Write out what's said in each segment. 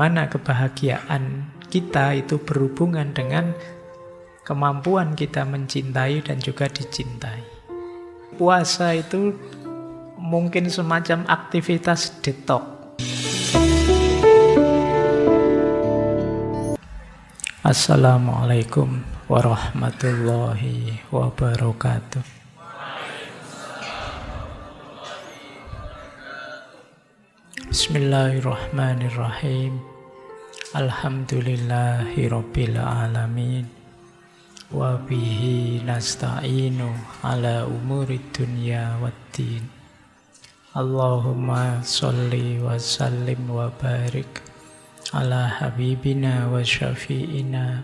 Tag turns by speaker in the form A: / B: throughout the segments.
A: Mana kebahagiaan kita itu berhubungan dengan kemampuan kita mencintai dan juga dicintai. Puasa itu mungkin semacam aktivitas detox. Assalamualaikum warahmatullahi wabarakatuh. Bismillahirrahmanirrahim. Alhamdulillahirabbil alamin. Wa bihi nasta'inu ala umurid dunya waddin. Allahumma sholli wa sallim wa barik ala habibina wa syafi'ina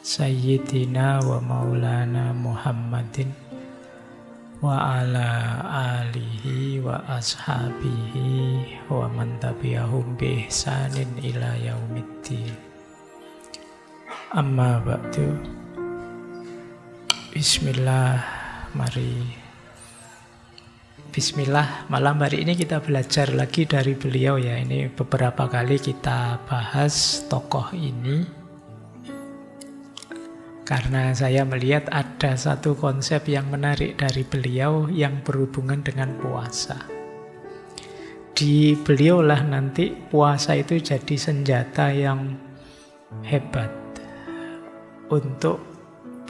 A: sayyidina wa maulana Muhammadin wa ala alihi wa ashabihi wa man tabi'ahum bi ihsanin ila yaumiddin. Amma ba'du. Bismillah, mari. Bismillah, malam hari ini kita belajar lagi dari beliau ya. Ini beberapa kali kita bahas tokoh ini karena saya melihat ada satu konsep yang menarik dari beliau yang berhubungan dengan puasa. Di beliaulah nanti puasa itu jadi senjata yang hebat untuk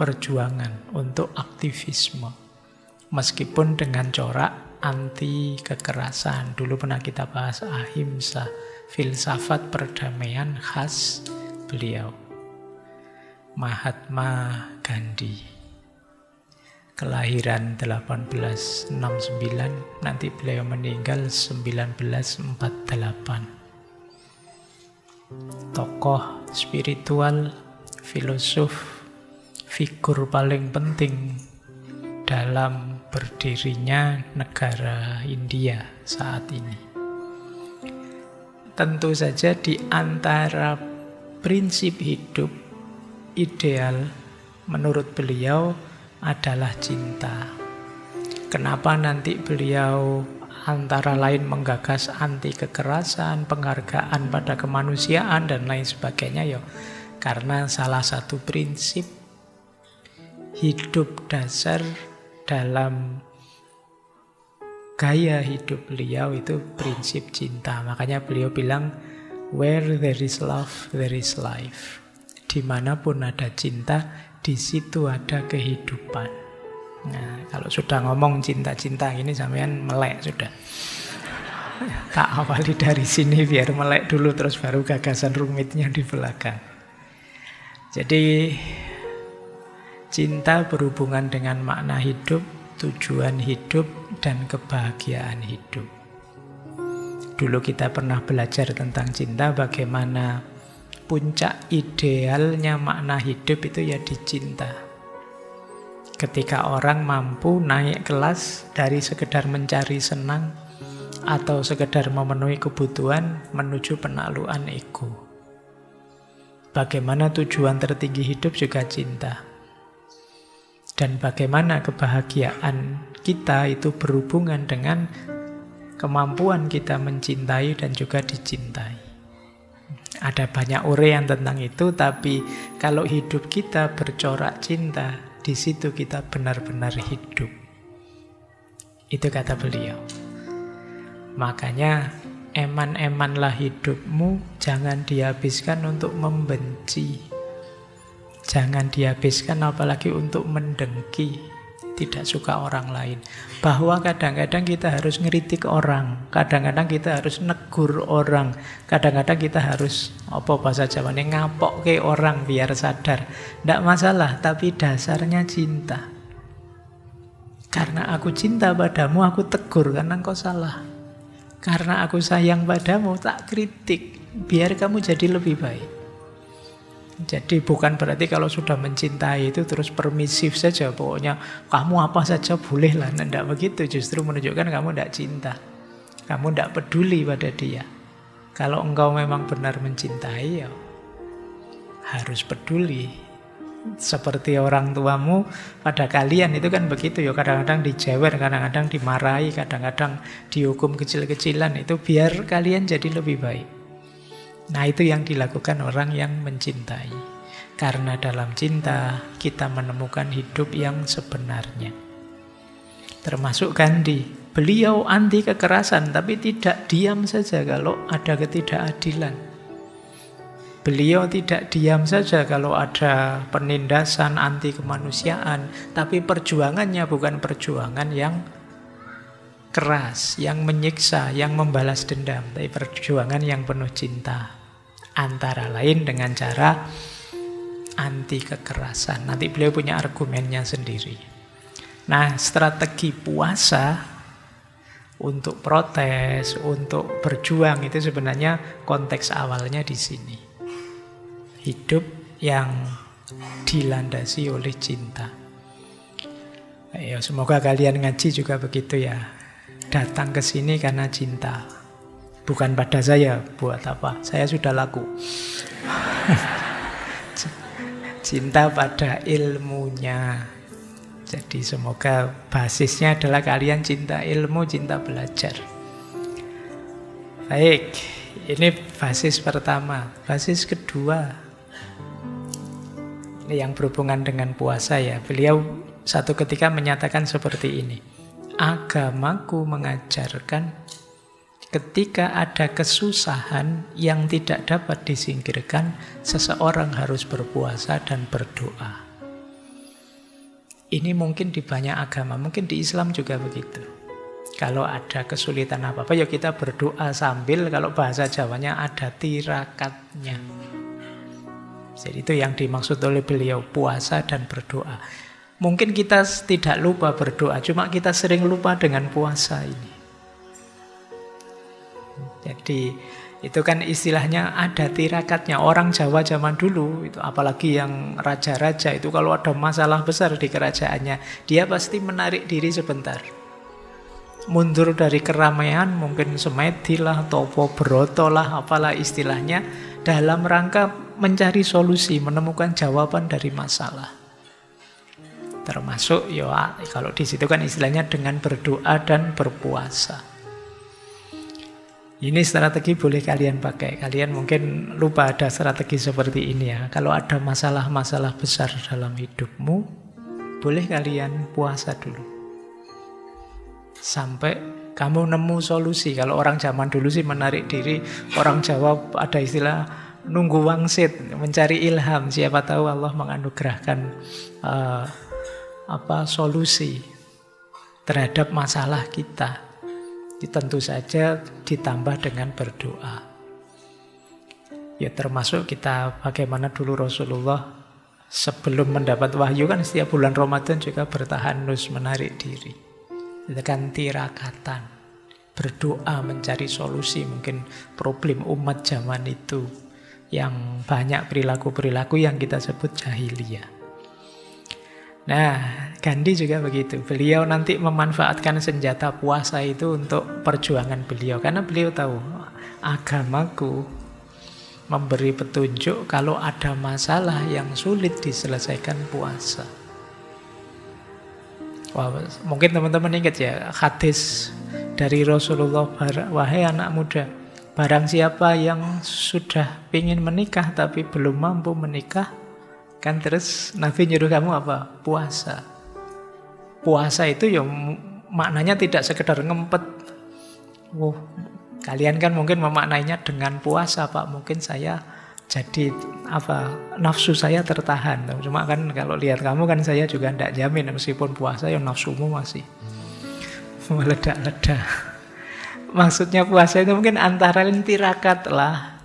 A: perjuangan, untuk aktivisme. Meskipun dengan corak anti kekerasan. Dulu pernah kita bahas ahimsa, filsafat perdamaian khas beliau, Mahatma Gandhi. Kelahiran 1869, nanti beliau meninggal 1948. Tokoh spiritual, filosof, figur paling penting dalam berdirinya negara India saat ini. Tentu saja di antara prinsip hidup ideal menurut beliau adalah cinta. Kenapa nanti beliau antara lain menggagas anti kekerasan, penghargaan pada kemanusiaan dan lain sebagainya ya? Karena salah satu prinsip hidup dasar dalam gaya hidup beliau itu prinsip cinta. Makanya beliau bilang, where there is love, there is life. Dimanapun ada cinta, di situ ada kehidupan. Nah, kalau sudah ngomong cinta-cinta ini sampean melek sudah. Tak awali dari sini biar melek dulu, terus baru gagasan rumitnya di belakang. Jadi cinta berhubungan dengan makna hidup, tujuan hidup, dan kebahagiaan hidup. Dulu kita pernah belajar tentang cinta, bagaimana puncak idealnya makna hidup itu ya dicinta. Ketika orang mampu naik kelas dari sekedar mencari senang atau sekedar memenuhi kebutuhan menuju penaklukan ego. Bagaimana tujuan tertinggi hidup juga cinta. Dan bagaimana kebahagiaan kita itu berhubungan dengan kemampuan kita mencintai dan juga dicintai. Ada banyak uraian tentang itu, tapi kalau hidup kita bercorak cinta, di situ kita benar-benar hidup. Itu kata beliau. Makanya eman-emanlah hidupmu, jangan dihabiskan untuk membenci. Jangan dihabiskan apalagi untuk mendengki, tidak suka orang lain. Bahwa kadang-kadang kita harus ngeritik orang, kadang-kadang kita harus negur orang, kadang-kadang kita harus, apa bahasa Jawanya, ngapok ke orang biar sadar. Tidak masalah, tapi dasarnya cinta. Karena aku cinta padamu, aku tegur karena engkau salah. Karena aku sayang padamu, tak kritik, biar kamu jadi lebih baik. Jadi bukan berarti kalau sudah mencintai itu terus permisif saja. Pokoknya kamu apa saja boleh lah. Tidak begitu, justru menunjukkan kamu tidak cinta. Kamu tidak peduli pada dia. Kalau engkau memang benar mencintai, ya harus peduli. Seperti orang tuamu pada kalian itu kan begitu ya. Kadang-kadang dijewer, kadang-kadang dimarahi, kadang-kadang dihukum kecil-kecilan. Itu biar kalian jadi lebih baik. Nah, itu yang dilakukan orang yang mencintai. Karena dalam cinta kita menemukan hidup yang sebenarnya. Termasuk Gandhi. Beliau anti kekerasan, tapi tidak diam saja kalau ada ketidakadilan. Beliau tidak diam saja kalau ada penindasan, anti kemanusiaan. Tapi perjuangannya bukan perjuangan yang keras, yang menyiksa, yang membalas dendam. Tapi perjuangan yang penuh cinta. Antara lain dengan cara anti kekerasan. Nanti beliau punya argumennya sendiri. Nah, strategi puasa untuk protes, untuk berjuang itu sebenarnya konteks awalnya di sini. Hidup yang dilandasi oleh cinta. Ayo, semoga kalian ngaji juga begitu ya. Datang ke sini karena cinta. Bukan pada saya, buat apa? Saya sudah laku. Cinta pada ilmunya. Jadi semoga basisnya adalah kalian cinta ilmu, cinta belajar. Baik, ini basis pertama. Basis kedua, ini yang berhubungan dengan puasa ya. Beliau satu ketika menyatakan seperti ini. Agamaku mengajarkan ketika ada kesusahan yang tidak dapat disingkirkan, seseorang harus berpuasa dan berdoa. Ini mungkin di banyak agama, mungkin di Islam juga begitu. Kalau ada kesulitan apa-apa, ya kita berdoa sambil, kalau bahasa Jawanya ada tirakatnya. Jadi itu yang dimaksud oleh beliau, puasa dan berdoa. Mungkin kita tidak lupa berdoa, cuma kita sering lupa dengan puasa ini. Jadi itu kan istilahnya ada tirakatnya. Orang Jawa zaman dulu, itu apalagi yang raja-raja itu kalau ada masalah besar di kerajaannya, dia pasti menarik diri sebentar. Mundur dari keramaian, mungkin semedi lah, topo broto lah, apalah istilahnya, dalam rangka mencari solusi, menemukan jawaban dari masalah. Termasuk ya kalau di situ kan istilahnya dengan berdoa dan berpuasa. Ini strategi boleh kalian pakai. Kalian mungkin lupa ada strategi seperti ini ya. Kalau ada masalah-masalah besar dalam hidupmu, boleh kalian puasa dulu. Sampai kamu nemu solusi. Kalau orang zaman dulu sih menarik diri. Orang Jawa ada istilah nunggu wangsit, mencari ilham. Siapa tahu Allah menganugerahkan solusi terhadap masalah kita. Tentu saja ditambah dengan berdoa. Ya termasuk kita bagaimana dulu Rasulullah sebelum mendapat wahyu kan setiap bulan Ramadan juga bertahanus menarik diri. Itu kan tirakatan. Berdoa mencari solusi mungkin problem umat zaman itu. Yang banyak perilaku-perilaku yang kita sebut jahiliyah. Nah, Gandhi juga begitu. Beliau nanti memanfaatkan senjata puasa itu untuk perjuangan beliau. Karena beliau tahu, agamaku memberi petunjuk kalau ada masalah yang sulit diselesaikan puasa. Wah, mungkin teman-teman ingat ya, hadis dari Rasulullah, wahai anak muda, barang siapa yang sudah ingin menikah tapi belum mampu menikah, kan terus Nabi nyuruh kamu apa? Puasa. Puasa itu ya maknanya tidak sekedar ngempet. Kalian kan mungkin memaknainya dengan puasa, Pak. Mungkin saya jadi nafsu saya tertahan. Cuma kan kalau lihat kamu kan saya juga tidak jamin meskipun puasa ya nafsumu masih meledak-ledak. Maksudnya puasa itu mungkin antara lain tirakat lah.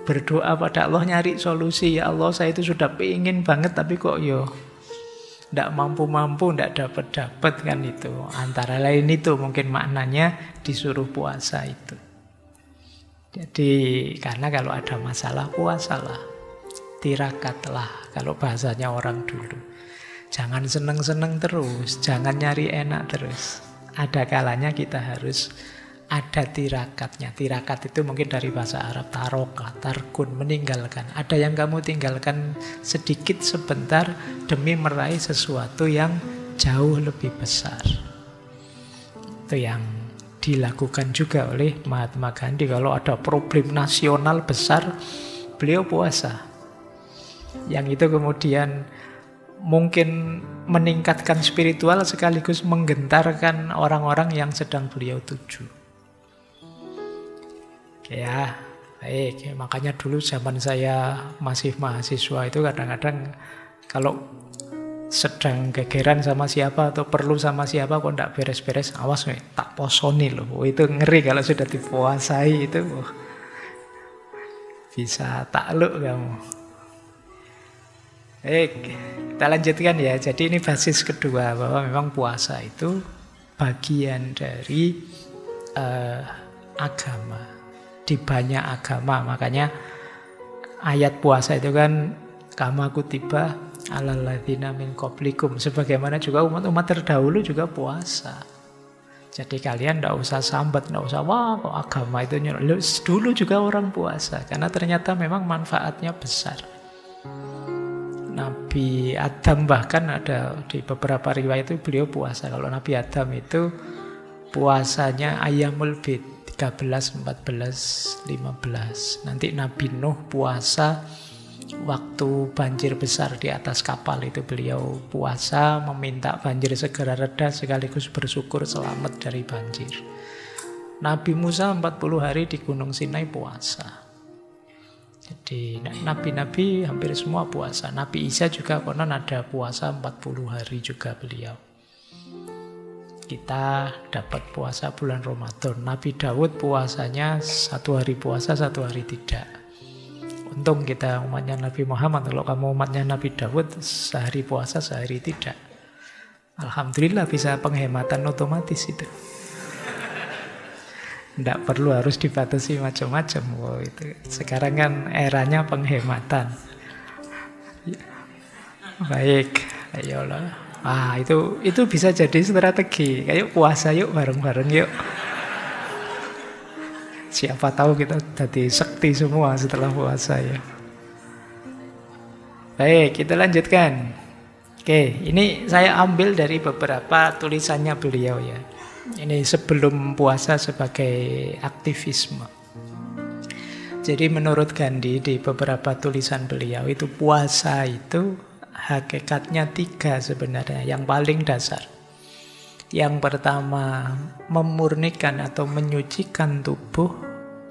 A: Berdoa pada Allah, nyari solusi. Ya Allah, saya itu sudah pengen banget tapi kok tidak mampu-mampu, tidak dapat-dapat kan itu. Antara lain itu mungkin maknanya disuruh puasa itu. Jadi karena kalau ada masalah puasalah, tirakatlah kalau bahasanya orang dulu. Jangan seneng-seneng terus, jangan nyari enak terus. Ada kalanya kita harus ada tirakatnya. Tirakat itu mungkin dari bahasa Arab taroka, tarkun, meninggalkan. Ada yang kamu tinggalkan sedikit sebentar demi meraih sesuatu yang jauh lebih besar. Itu yang dilakukan juga oleh Mahatma Gandhi. Kalau ada problem nasional besar, beliau puasa. Yang itu kemudian mungkin meningkatkan spiritual sekaligus menggentarkan orang-orang yang sedang beliau tuju. Ya, baik. Makanya dulu zaman saya masih mahasiswa itu kadang-kadang kalau sedang gegeran sama siapa atau perlu sama siapa kok ndak beres-beres, awas nih, tak posoni loh. Itu ngeri kalau sudah dipuasai itu. Bisa takluk kamu. Kita lanjutkan ya. Jadi ini basis kedua, bahwa memang puasa itu bagian dari agama. Di banyak agama. Makanya ayat puasa itu kan kama kutiba alal ladzina min qablikum, sebagaimana juga umat-umat terdahulu juga puasa. Jadi kalian tidak usah sambat, tidak usah wah kok agama itu nyuruh. Dulu juga orang puasa karena ternyata memang manfaatnya besar. Nabi Adam bahkan ada di beberapa riwayat itu beliau puasa. Kalau Nabi Adam itu puasanya Ayyamul Bid 13, 14, 15. Nanti Nabi Nuh puasa waktu banjir besar di atas kapal itu beliau puasa meminta banjir segera reda sekaligus bersyukur selamat dari banjir. Nabi Musa 40 hari di Gunung Sinai puasa. Jadi nabi-nabi hampir semua puasa. Nabi Isa juga konon ada puasa 40 hari juga beliau. Kita dapat puasa bulan Ramadan. Nabi Daud puasanya 1 hari puasa 1 hari tidak. Untung kita umatnya Nabi Muhammad. Kalau kamu umatnya Nabi Dawud, sehari puasa, sehari tidak. Alhamdulillah bisa penghematan otomatis itu. Tidak perlu harus dibatasi macam-macam. Wow, itu. Sekarang kan eranya penghematan. Baik, ayolah. Itu bisa jadi strategi. Kayak puasa yuk bareng-bareng yuk. Siapa tahu kita jadi sekti semua setelah puasa ya. Baik, kita lanjutkan. Oke, ini saya ambil dari beberapa tulisannya beliau ya. Ini sebelum puasa sebagai aktivisme. Jadi menurut Gandhi di beberapa tulisan beliau itu puasa itu hakikatnya 3 sebenarnya. Yang paling dasar. Yang pertama, memurnikan atau menyucikan tubuh.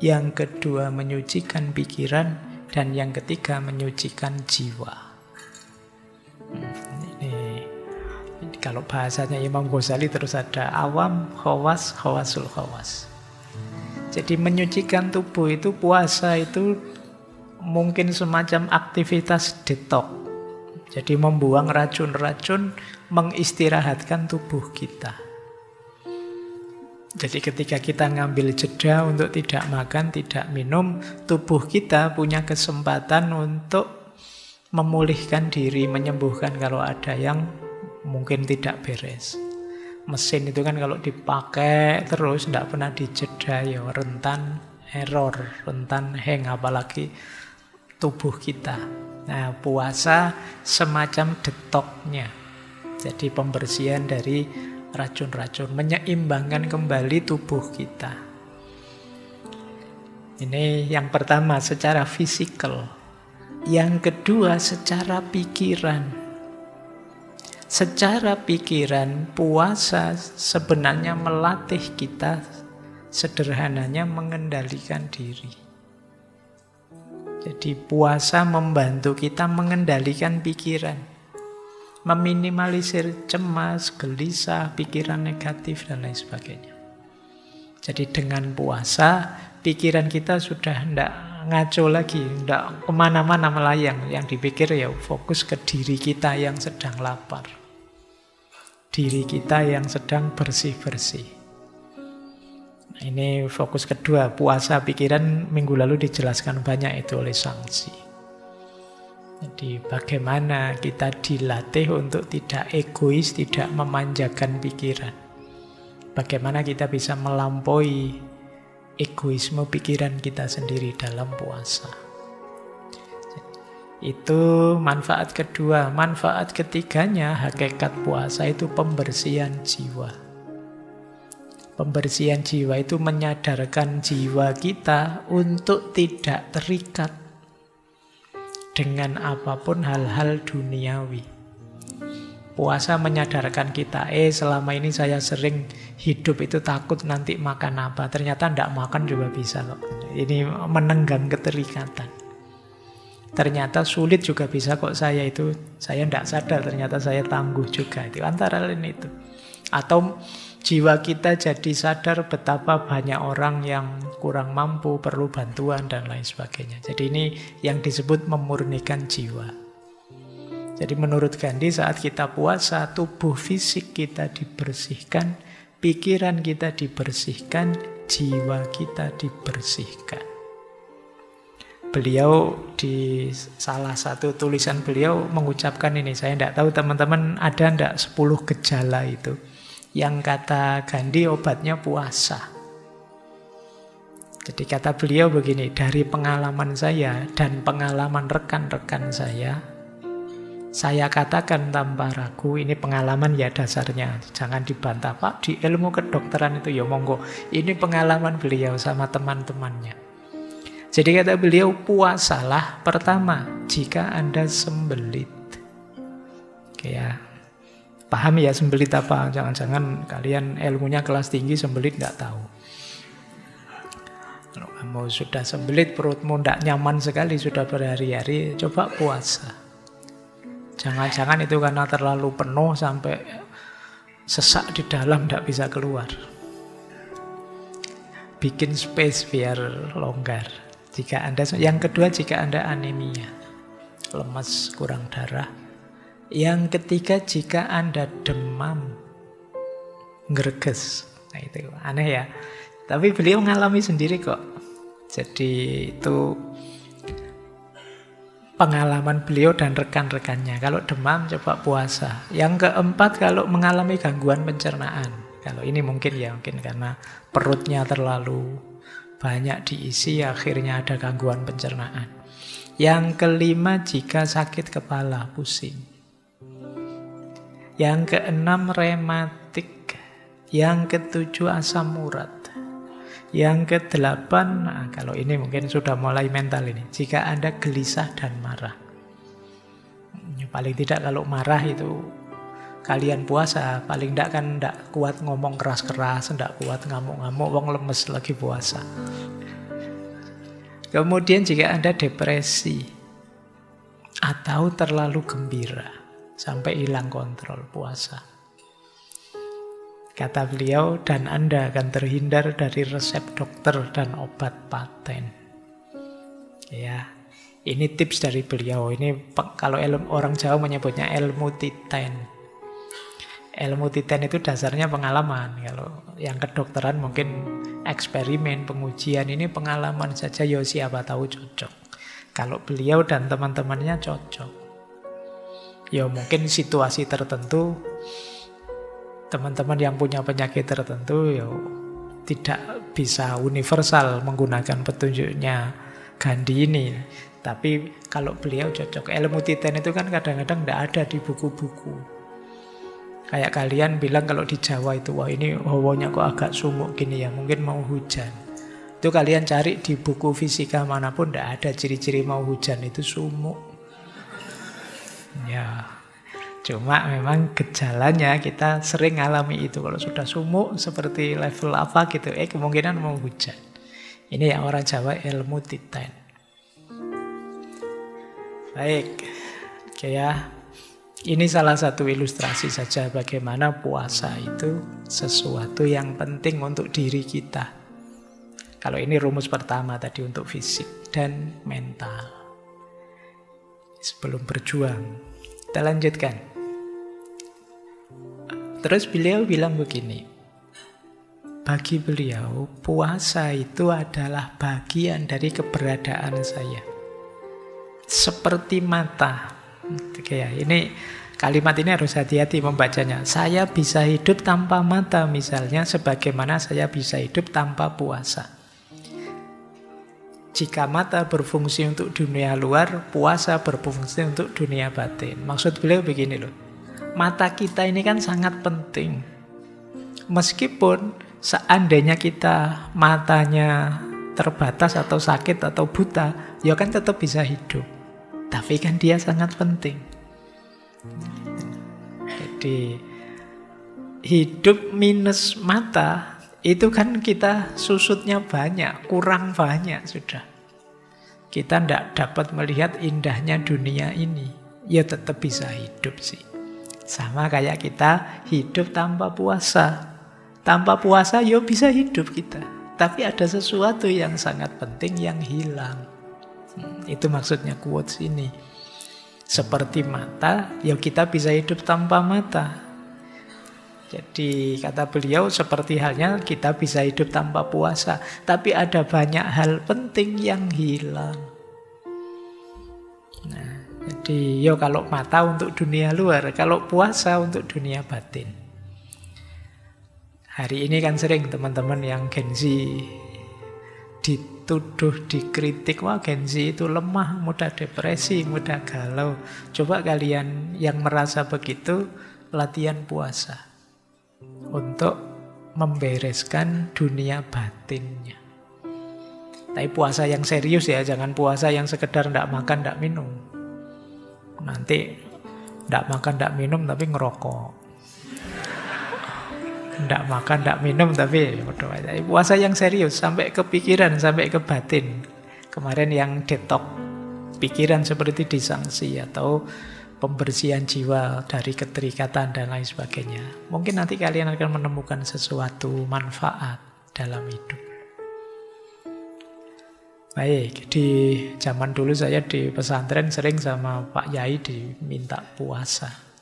A: Yang kedua, menyucikan pikiran. Dan yang ketiga, menyucikan jiwa. Ini kalau bahasanya Imam Ghazali terus ada awam, khawas, khawasul khawas. Jadi menyucikan tubuh itu, puasa itu mungkin semacam aktivitas detox. Jadi membuang racun-racun, mengistirahatkan tubuh kita. Jadi ketika kita ngambil jeda untuk tidak makan, tidak minum, tubuh kita punya kesempatan untuk memulihkan diri, menyembuhkan kalau ada yang mungkin tidak beres. Mesin itu kan kalau dipakai terus, tidak pernah dijeda, ya rentan error, rentan hang, apalagi tubuh kita. Nah, puasa semacam detox-nya. Jadi pembersihan dari racun-racun, menyeimbangkan kembali tubuh kita. Ini yang pertama secara fisikal. Yang kedua secara pikiran. Secara pikiran, puasa sebenarnya melatih kita sederhananya mengendalikan diri. Jadi puasa membantu kita mengendalikan pikiran, meminimalisir cemas, gelisah, pikiran negatif, dan lain sebagainya. Jadi dengan puasa, pikiran kita sudah tidak ngaco lagi, tidak kemana-mana melayang. Yang dipikir ya fokus ke diri kita yang sedang lapar, diri kita yang sedang bersih-bersih. Nah, ini fokus kedua, puasa pikiran minggu lalu dijelaskan banyak itu oleh Sangsi. Jadi bagaimana kita dilatih untuk tidak egois, tidak memanjakan pikiran. Bagaimana kita bisa melampaui egoisme pikiran kita sendiri dalam puasa. Itu manfaat kedua. Manfaat ketiganya, hakikat puasa itu pembersihan jiwa. Pembersihan jiwa itu menyadarkan jiwa kita untuk tidak terikat dengan apapun hal-hal duniawi. Puasa menyadarkan kita, selama ini saya sering hidup itu takut nanti makan apa. Ternyata tidak makan juga bisa kok. Ini menenggang keterikatan. Ternyata sulit juga bisa kok saya tidak sadar ternyata saya tangguh juga. Itu antara lain itu. Atau jiwa kita jadi sadar betapa banyak orang yang kurang mampu, perlu bantuan dan lain sebagainya. Jadi ini yang disebut memurnikan jiwa. Jadi menurut Gandhi saat kita puasa, tubuh fisik kita dibersihkan, pikiran kita dibersihkan, jiwa kita dibersihkan. Beliau di salah satu tulisan beliau mengucapkan ini, saya tidak tahu teman-teman ada tidak 10 gejala itu. Yang kata Gandhi obatnya puasa. Jadi kata beliau begini, dari pengalaman saya dan pengalaman rekan-rekan saya katakan tanpa ragu, ini pengalaman ya dasarnya, jangan dibantah Pak, di ilmu kedokteran itu ya monggo. Ini pengalaman beliau sama teman-temannya. Jadi kata beliau, puasalah pertama jika Anda sembelit. Kayak paham ya sembelit apa? Jangan-jangan kalian ilmunya kelas tinggi sembelit nggak tahu. Kalau kamu sudah sembelit, perutmu tidak nyaman sekali, sudah berhari-hari, coba puasa. Jangan-jangan itu karena terlalu penuh sampai sesak di dalam tidak bisa keluar. Bikin space biar longgar. Yang kedua, jika Anda anemia, lemas, kurang darah. Yang ketiga, jika Anda demam, ngerges. Nah itu aneh ya. Tapi beliau ngalami sendiri kok. Jadi itu pengalaman beliau dan rekan-rekannya. Kalau demam, coba puasa. Yang keempat, kalau mengalami gangguan pencernaan. Kalau ini mungkin karena perutnya terlalu banyak diisi, akhirnya ada gangguan pencernaan. Yang kelima, jika sakit kepala, pusing. Yang keenam, rematik. Yang ketujuh, asam urat. Yang kedelapan, kalau ini mungkin sudah mulai mental ini, jika Anda gelisah dan marah. Paling tidak kalau marah itu kalian puasa, paling tidak kan tidak kuat ngomong keras-keras, tidak kuat ngamuk-ngamuk, wong lemes lagi puasa. Kemudian jika Anda depresi atau terlalu gembira sampai hilang kontrol, puasa. Kata beliau, dan Anda akan terhindar dari resep dokter dan obat paten. Ya, ini tips dari beliau. Ini kalau orang Jawa menyebutnya ilmu titen. Ilmu titen itu dasarnya pengalaman. Kalau yang kedokteran mungkin eksperimen, pengujian. Ini pengalaman saja, ya siapa tahu cocok. Kalau beliau dan teman-temannya cocok. Ya mungkin situasi tertentu, teman-teman yang punya penyakit tertentu ya tidak bisa universal menggunakan petunjuknya Gandhi ini. Tapi kalau beliau cocok. Ilmu titen itu kan kadang-kadang tidak ada di buku-buku. Kayak kalian bilang kalau di Jawa itu, wah ini hawannya kok agak sumuk gini ya, mungkin mau hujan. Itu kalian cari di buku fisika manapun, tidak ada ciri-ciri mau hujan itu sumuk. Ya, cuma memang gejalanya kita sering alami itu. Kalau sudah sumuk seperti level apa gitu, kemungkinan mau hujan. Ini yang orang Jawa ilmu titen. Baik, oke ya. Ini salah satu ilustrasi saja bagaimana puasa itu sesuatu yang penting untuk diri kita. Kalau ini rumus pertama tadi untuk fisik dan mental. Sebelum berjuang, kita lanjutkan. Terus beliau bilang begini, bagi beliau puasa itu adalah bagian dari keberadaan saya. Seperti mata. Oke ya, ini kalimat ini harus hati-hati membacanya. Saya bisa hidup tanpa mata misalnya, sebagaimana saya bisa hidup tanpa puasa. Jika mata berfungsi untuk dunia luar, puasa berfungsi untuk dunia batin. Maksud beliau begini loh, mata kita ini kan sangat penting. Meskipun Seandainya kita matanya terbatas atau sakit atau buta, ya kan tetap bisa hidup. Tapi kan dia sangat penting. Jadi hidup minus mata itu kan kita susutnya banyak, kurang banyak sudah. Kita tidak dapat melihat indahnya dunia ini, ya tetap bisa hidup sih. Sama kayak kita hidup tanpa puasa. Tanpa puasa ya bisa hidup kita. Tapi ada sesuatu yang sangat penting yang hilang. Itu maksudnya quotes ini. Seperti mata, ya kita bisa hidup tanpa mata. Jadi kata beliau seperti halnya kita bisa hidup tanpa puasa. Tapi ada banyak hal penting yang hilang. Nah, jadi yo kalau mata untuk dunia luar, kalau puasa untuk dunia batin. Hari ini kan sering teman-teman yang Gen Z dituduh, dikritik, wah Gen Z itu lemah, mudah depresi, mudah galau. Coba kalian yang merasa begitu, latihan puasa untuk membereskan dunia batinnya. Tapi puasa yang serius ya, jangan puasa yang sekedar ndak makan, ndak minum. Nanti ndak makan, ndak minum tapi ngerokok. Ndak makan, ndak minum tapi puasa yang serius sampai ke pikiran, sampai ke batin. Kemarin yang detox pikiran seperti disangsi atau pembersihan jiwa dari keterikatan dan lain sebagainya. Mungkin nanti kalian akan menemukan sesuatu manfaat dalam hidup. Baik, di zaman dulu saya di pesantren sering sama Pak Yai diminta puasa.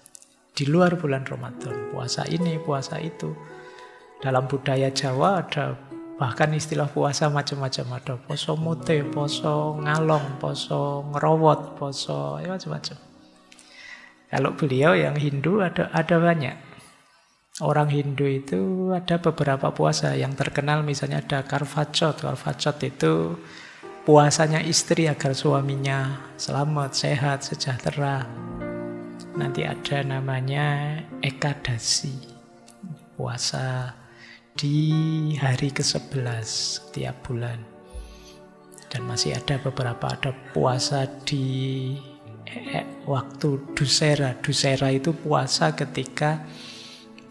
A: Di luar bulan Ramadan, puasa ini, puasa itu. Dalam budaya Jawa ada bahkan istilah puasa macam-macam. Ada poso mute, poso ngalong, poso ngerowot, poso ya macam-macam. Kalau beliau yang Hindu ada banyak. Orang Hindu itu ada beberapa puasa yang terkenal, misalnya ada Karvachot. Karvachot itu puasanya istri agar suaminya selamat, sehat, sejahtera. Nanti ada namanya Ekadasi, puasa di hari ke-11 tiap bulan. Dan masih ada beberapa, ada puasa di waktu Dussehra. Dussehra itu puasa ketika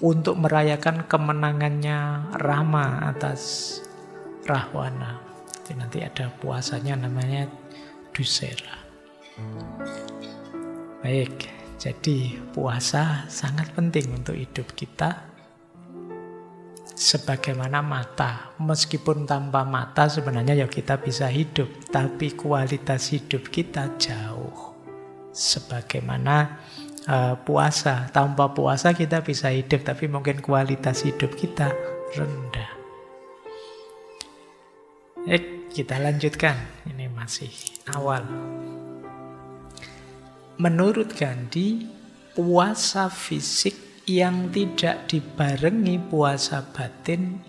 A: untuk merayakan kemenangannya Rama atas Rahwana. Jadi nanti ada puasanya namanya Dussehra. Baik. Jadi puasa sangat penting untuk hidup kita. Sebagaimana mata, meskipun tanpa mata sebenarnya ya kita bisa hidup, tapi kualitas hidup kita jauh. Sebagaimana puasa, tanpa puasa kita bisa hidup, tapi mungkin kualitas hidup kita rendah. Kita lanjutkan, ini masih awal. Menurut Gandhi, puasa fisik yang tidak dibarengi puasa batin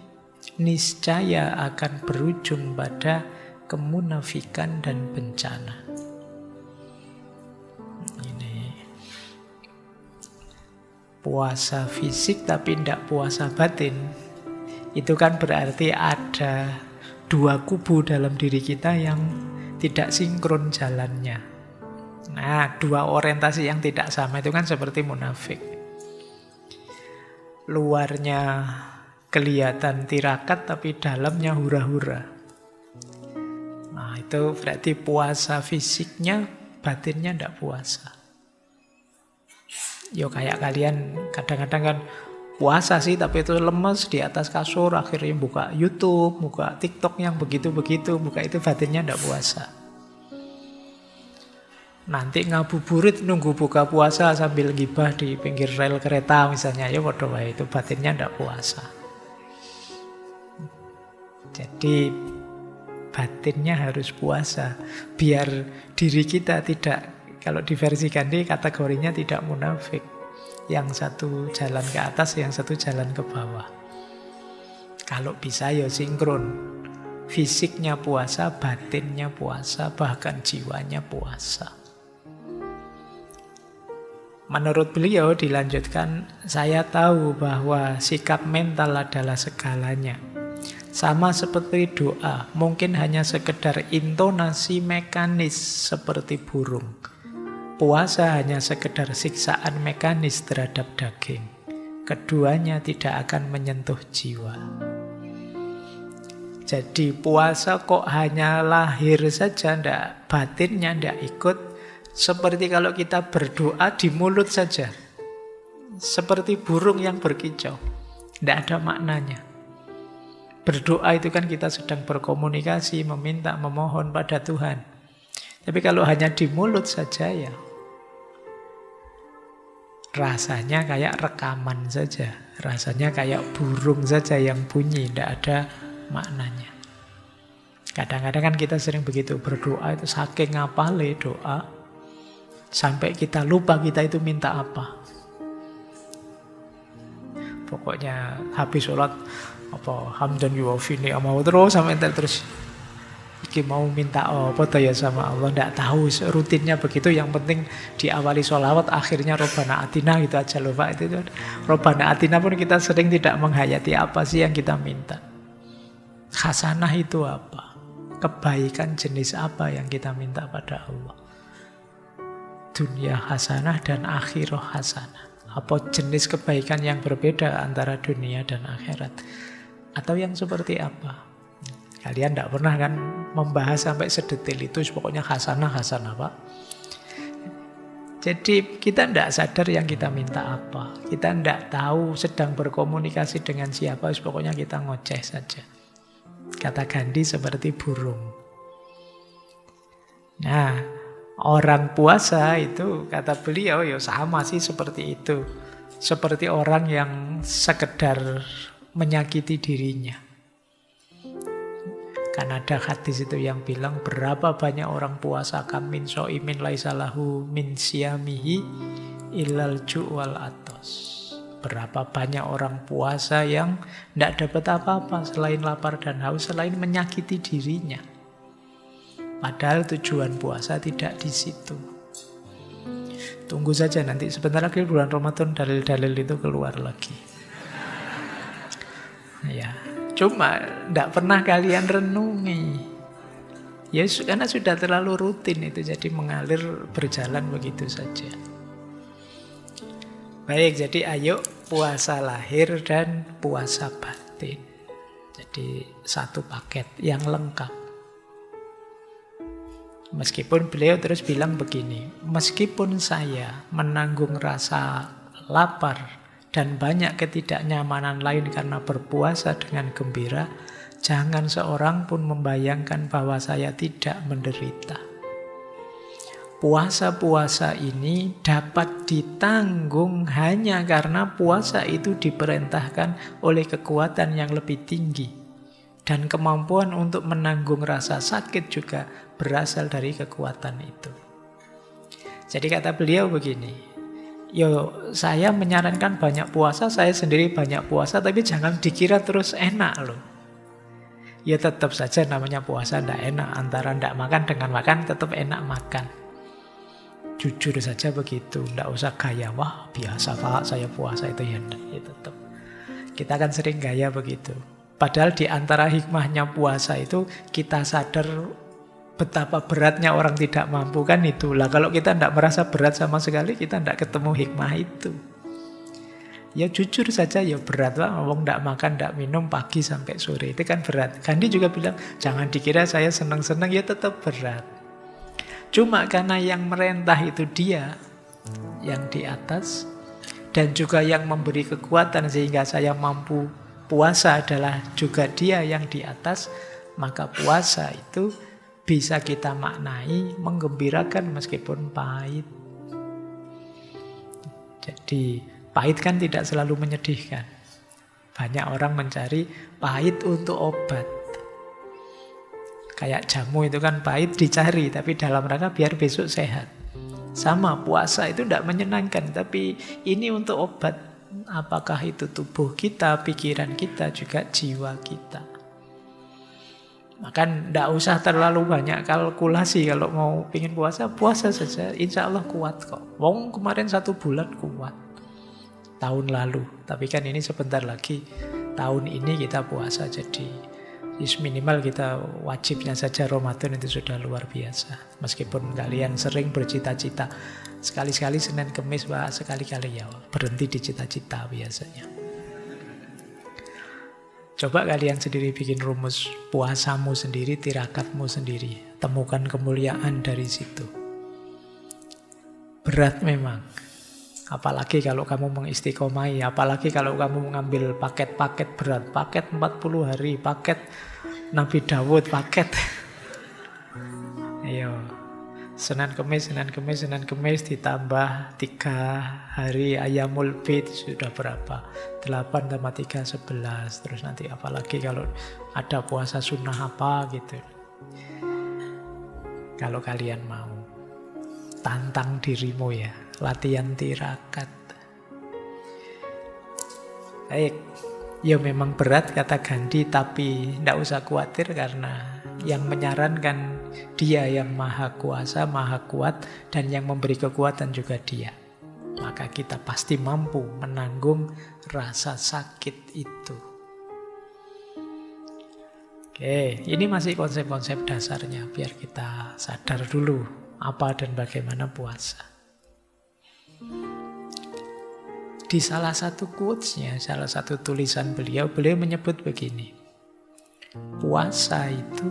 A: niscaya akan berujung pada kemunafikan dan bencana. Ini puasa fisik tapi tidak puasa batin. Itu kan berarti ada dua kubu dalam diri kita yang tidak sinkron jalannya. Nah, dua orientasi yang tidak sama itu kan seperti munafik. Luarnya kelihatan tirakat tapi dalamnya hura-hura. Nah, itu berarti puasa fisiknya, batinnya tidak puasa. Yo kayak kalian kadang-kadang kan puasa sih tapi itu lemes di atas kasur, akhirnya buka YouTube, buka TikTok yang begitu-begitu, buka itu batinnya tidak puasa. Nanti ngabuburit nunggu buka puasa sambil gibah di pinggir rel kereta misalnya, ya waduh itu batinnya tidak puasa. Jadi batinnya harus puasa biar diri kita tidak, kalau di versi Gandhi kategorinya tidak munafik. Yang satu jalan ke atas, yang satu jalan ke bawah. Kalau bisa ya sinkron. Fisiknya puasa, batinnya puasa, bahkan jiwanya puasa. Menurut beliau dilanjutkan, saya tahu bahwa sikap mental adalah segalanya. Sama seperti doa, mungkin hanya sekedar intonasi mekanis seperti burung. Puasa hanya sekedar siksaan mekanis terhadap daging. Keduanya tidak akan menyentuh jiwa. Jadi puasa kok hanya lahir saja, ndak batinnya ndak ikut. Seperti kalau kita berdoa di mulut saja. Seperti burung yang berkicau. Ndak ada maknanya. Berdoa itu kan kita sedang berkomunikasi, meminta, memohon pada Tuhan. Tapi kalau hanya di mulut saja ya, rasanya kayak rekaman saja. Rasanya kayak burung saja yang bunyi, tidak ada maknanya. Kadang-kadang kan kita sering begitu, berdoa itu saking ngapale doa, sampai kita lupa kita itu minta apa. Pokoknya habis sholat, hamdan yuwafi ni'amahu terus sampai terus iki mau minta apa to ya sama Allah, ndak tahu rutinnya begitu. Yang penting diawali sholawat akhirnya Robbana Atina gitu aja loh Pak. Itu Robbana Atina pun kita sering tidak menghayati apa sih yang kita minta. Hasanah itu apa? Kebaikan jenis apa yang kita minta pada Allah? Dunia hasanah dan akhirah hasanah. Apa jenis kebaikan yang berbeda antara dunia dan akhirat? Atau yang seperti apa? Kalian tidak pernah kan membahas sampai sedetil itu, pokoknya hasanah Pak. Jadi kita tidak sadar yang kita minta apa. Kita tidak tahu sedang berkomunikasi dengan siapa, pokoknya kita ngoceh saja. Kata Gandhi seperti burung. Nah, orang puasa itu kata beliau ya sama sih seperti itu. Seperti orang yang sekedar menyakiti dirinya. Kan ada hadis itu yang bilang berapa banyak orang puasa kam min so'imin laisalahu min siyamihi illal ju'wal atos. Berapa banyak orang puasa yang tidak dapat apa-apa selain lapar dan haus, selain menyakiti dirinya. Padahal tujuan puasa tidak di situ. Tunggu saja nanti sebentar lagi bulan Ramadan dalil-dalil itu keluar lagi. Ya, cuma tidak pernah kalian renungi. Ya karena sudah terlalu rutin itu, jadi mengalir berjalan begitu saja. Baik, jadi ayo puasa lahir dan puasa batin. Jadi satu paket yang lengkap. Meskipun beliau terus bilang begini, meskipun saya menanggung rasa lapar dan banyak ketidaknyamanan lain karena berpuasa dengan gembira, jangan seorang pun membayangkan bahwa saya tidak menderita. Puasa-puasa ini dapat ditanggung hanya karena puasa itu diperintahkan oleh kekuatan yang lebih tinggi. Dan kemampuan untuk menanggung rasa sakit juga berasal dari kekuatan itu. Jadi kata beliau begini, saya menyarankan banyak puasa, saya sendiri banyak puasa, tapi jangan dikira terus enak loh. Ya tetap saja namanya puasa tidak enak, antara tidak makan dengan makan tetap enak makan. Jujur saja begitu, tidak usah gaya, wah biasa Pak saya puasa itu ya tetap. Kita kan sering gaya begitu. Padahal di antara hikmahnya puasa itu kita sadar betapa beratnya orang tidak mampu kan itulah. Kalau kita tidak merasa berat sama sekali, kita tidak ketemu hikmah itu. Ya jujur saja ya berat Pak, ngomong tidak makan, tidak minum pagi sampai sore, itu kan berat. Gandhi juga bilang, jangan dikira saya senang-senang, ya tetap berat. Cuma karena yang merentah itu dia, yang di atas, dan juga yang memberi kekuatan sehingga saya mampu puasa adalah juga dia yang di atas, maka puasa itu bisa kita maknai menggembirakan meskipun pahit. Jadi pahit kan tidak selalu menyedihkan. Banyak orang mencari pahit untuk obat. Kayak jamu itu kan pahit dicari, tapi dalam rangka biar besok sehat. Sama puasa itu tidak menyenangkan, tapi ini untuk obat. Apakah itu tubuh kita, pikiran kita, juga jiwa kita. Maka tidak usah terlalu banyak kalkulasi. Kalau mau pingin puasa, puasa saja. Insya Allah kuat kok. Wong kemarin 1 bulan kuat. Tahun lalu. Tapi kan ini sebentar lagi. Tahun ini kita puasa. Jadi minimal kita wajibnya saja Ramadan itu sudah luar biasa. Meskipun kalian sering bercita-cita. Sekali-sekali Senin Kemis, Pak. Sekali-kali ya berhenti di cita-cita biasanya. Coba kalian sendiri bikin rumus puasamu sendiri, tirakatmu sendiri. Temukan kemuliaan dari situ. Berat memang. Apalagi kalau kamu mengistiqomai, apalagi kalau kamu mengambil paket-paket berat, paket 40 hari, paket Nabi Dawud, paket. Ayo. Senin Kemis ditambah 3 hari Ayamul Bid sudah berapa? 8 tambah 3, 11. Terus nanti apalagi kalau ada puasa sunnah apa gitu. Kalau kalian mau. Tantang dirimu ya. Latihan tirakat. Baik. Ya memang berat kata Gandhi, tapi tidak usah khawatir karena yang menyarankan dia yang maha kuasa, maha kuat, dan yang memberi kekuatan juga dia. Maka kita pasti mampu menanggung rasa sakit itu. Oke, ini masih konsep-konsep dasarnya, biar kita sadar dulu apa dan bagaimana puasa. Di salah satu quotes-nya, salah satu tulisan beliau menyebut begini. Puasa itu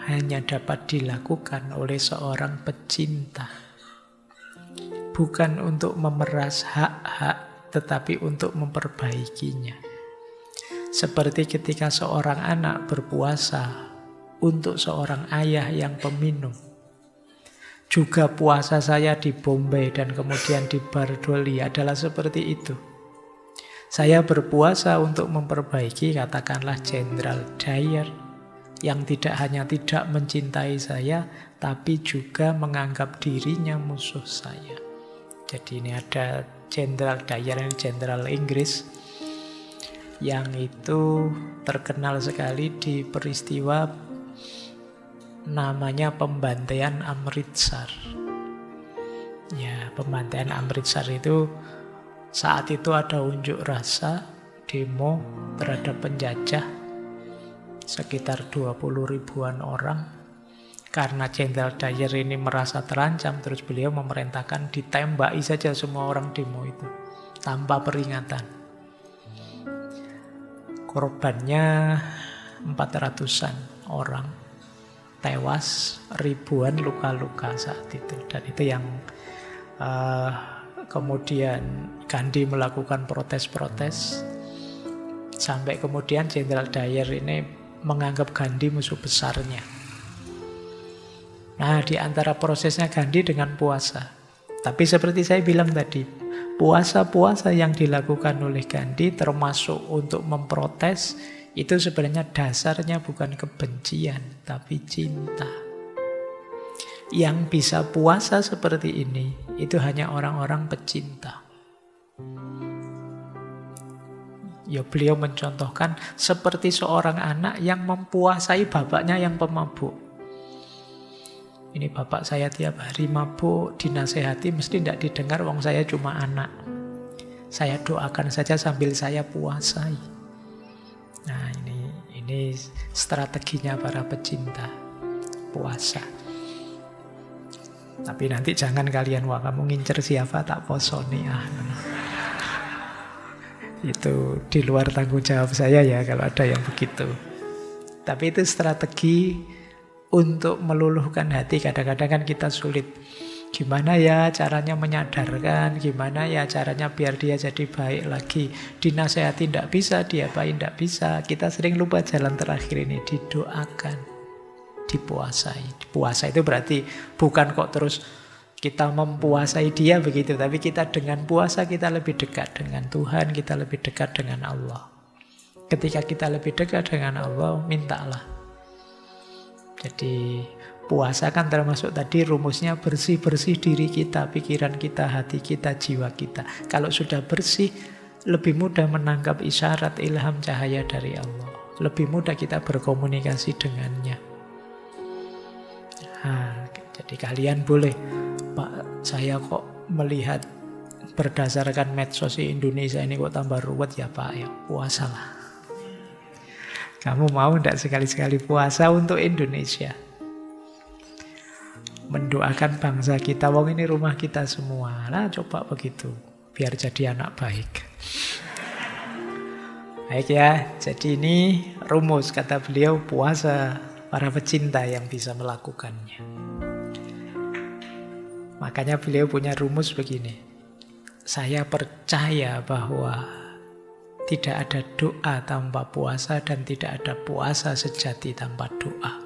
A: hanya dapat dilakukan oleh seorang pecinta. Bukan untuk memeras hak-hak, tetapi untuk memperbaikinya. Seperti ketika seorang anak berpuasa untuk seorang ayah yang peminum. Juga puasa saya di Bombay dan kemudian di Bardoli adalah seperti itu. Saya berpuasa untuk memperbaiki katakanlah Jenderal Dyer yang tidak hanya tidak mencintai saya, tapi juga menganggap dirinya musuh saya. Jadi ini ada Jenderal Dyer, ini Jenderal Inggris, yang itu terkenal sekali di peristiwa namanya pembantaian Amritsar. Ya, pembantaian Amritsar itu saat itu ada unjuk rasa, demo terhadap penjajah sekitar 20 ribuan orang. Karena Jenderal Dyer ini merasa terancam, terus beliau memerintahkan ditembaki saja semua orang demo itu tanpa peringatan. Korbannya 400-an orang tewas, ribuan luka-luka saat itu. Dan itu yang kemudian Gandhi melakukan protes-protes sampai kemudian Jenderal Dyer ini menganggap Gandhi musuh besarnya. Nah, di antara prosesnya Gandhi dengan puasa. Tapi seperti saya bilang tadi, puasa-puasa yang dilakukan oleh Gandhi termasuk untuk memprotes, itu sebenarnya dasarnya bukan kebencian, tapi cinta. Yang bisa puasa seperti ini, itu hanya orang-orang pecinta. Ya, beliau mencontohkan seperti seorang anak yang mempuasai bapaknya yang pemabuk. Ini bapak saya tiap hari mabuk, dinasehati mesti tidak didengar, wong saya cuma anak. Saya doakan saja sambil saya puasai. Nah, ini strateginya para pecinta puasa. Tapi nanti jangan kalian, wah kamu ngincer siapa tak posoni. Itu di luar tanggung jawab saya ya kalau ada yang begitu. Tapi itu strategi untuk meluluhkan hati. Kadang-kadang kan kita sulit. Gimana ya caranya menyadarkan, gimana ya caranya biar dia jadi baik lagi. Dinasehati tidak bisa, diapain tidak bisa. Kita sering lupa jalan terakhir ini, didoakan, dipuasai. Puasa itu berarti bukan kok terus kita mempuasai dia begitu, tapi kita dengan puasa kita lebih dekat dengan Tuhan, kita lebih dekat dengan Allah. Ketika kita lebih dekat dengan Allah, mintalah. Jadi puasa kan termasuk tadi rumusnya bersih-bersih diri kita, pikiran kita, hati kita, jiwa kita. Kalau sudah bersih, lebih mudah menangkap isyarat ilham cahaya dari Allah. Lebih mudah kita berkomunikasi dengannya. Nah, jadi kalian boleh, Pak, saya kok melihat berdasarkan medsos Indonesia ini kok tambah ruwet ya Pak, ya puasalah. Kamu mau tidak sekali-sekali puasa untuk Indonesia? Mendoakan bangsa kita, wong ini rumah kita semua. Nah, coba begitu, biar jadi anak baik. Baik ya, jadi ini rumus kata beliau, puasa para pecinta yang bisa melakukannya. Makanya beliau punya rumus begini. Saya percaya bahwa tidak ada doa tanpa puasa dan tidak ada puasa sejati tanpa doa.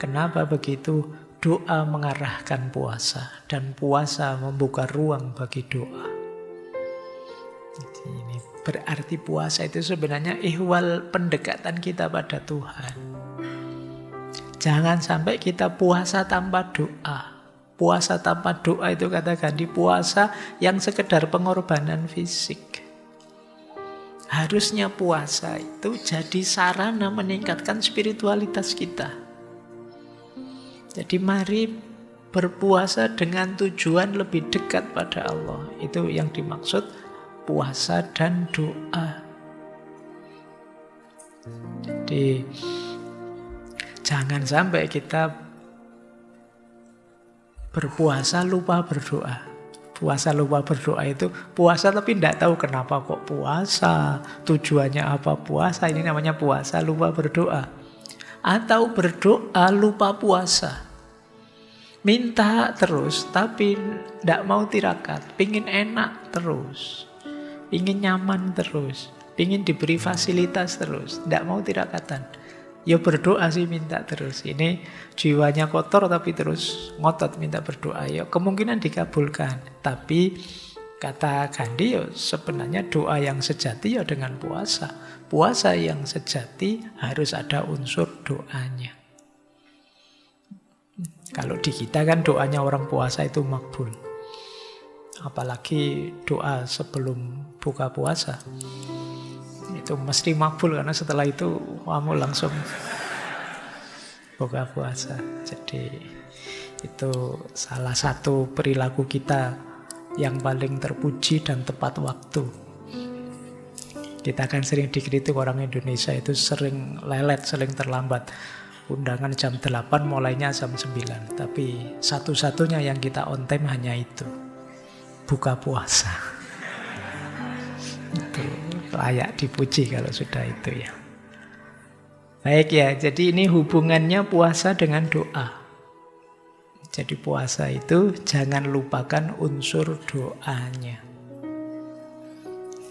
A: Kenapa begitu? Doa mengarahkan puasa dan puasa membuka ruang bagi doa. Jadi ini berarti puasa itu sebenarnya ihwal pendekatan kita pada Tuhan. Jangan sampai kita puasa tanpa doa. Puasa tanpa doa itu kata Gandhi, puasa yang sekedar pengorbanan fisik. Harusnya puasa itu jadi sarana meningkatkan spiritualitas kita. Jadi mari berpuasa dengan tujuan lebih dekat pada Allah. Itu yang dimaksud puasa dan doa. Jadi jangan sampai kita berpuasa lupa berdoa. Puasa lupa berdoa itu puasa tapi tidak tahu kenapa kok puasa, tujuannya apa puasa, ini namanya puasa lupa berdoa. Atau berdoa lupa puasa. Minta terus tapi tidak mau tirakat, pingin enak terus, pingin nyaman terus, pingin diberi fasilitas terus, tidak mau tirakatan. Ya berdoa sih minta terus. Ini jiwanya kotor tapi terus ngotot minta berdoa. Ya kemungkinan dikabulkan. Tapi kata Gandhi ya sebenarnya doa yang sejati ya dengan puasa. Puasa yang sejati harus ada unsur doanya. Kalau di kita kan doanya orang puasa itu makbul. Apalagi doa sebelum buka puasa. Itu mesti makbul karena setelah itu kamu langsung buka puasa. Jadi itu salah satu perilaku kita yang paling terpuji dan tepat waktu. Kita kan sering dikritik orang Indonesia itu sering lelet, sering terlambat. Undangan jam 8 mulainya jam 9. Tapi satu-satunya yang kita on time hanya itu, buka puasa. Itu layak dipuji kalau sudah itu ya. Baik ya, jadi ini hubungannya puasa dengan doa. Jadi puasa itu jangan lupakan unsur doanya.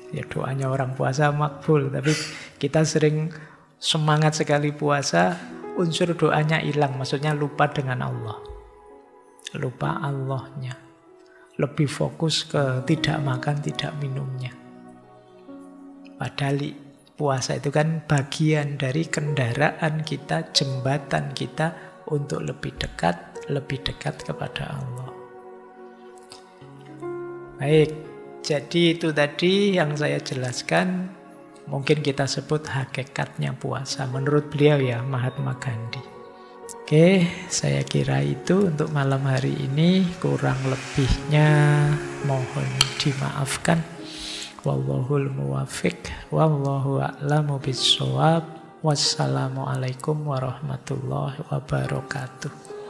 A: Ya doanya orang puasa makbul, tapi kita sering semangat sekali puasa, unsur doanya hilang, maksudnya lupa dengan Allah. Lupa Allahnya. Lebih fokus ke tidak makan, tidak minumnya. Padahal puasa itu kan bagian dari kendaraan kita, jembatan kita untuk lebih dekat kepada Allah. Baik, jadi itu tadi yang saya jelaskan. Mungkin kita sebut hakikatnya puasa menurut beliau ya, Mahatma Gandhi. Oke, saya kira itu untuk malam hari ini. Kurang lebihnya mohon dimaafkan. Wallahul muwaffiq, wallahu a'lamu bissawab. Wassalamualaikum warahmatullahi wabarakatuh.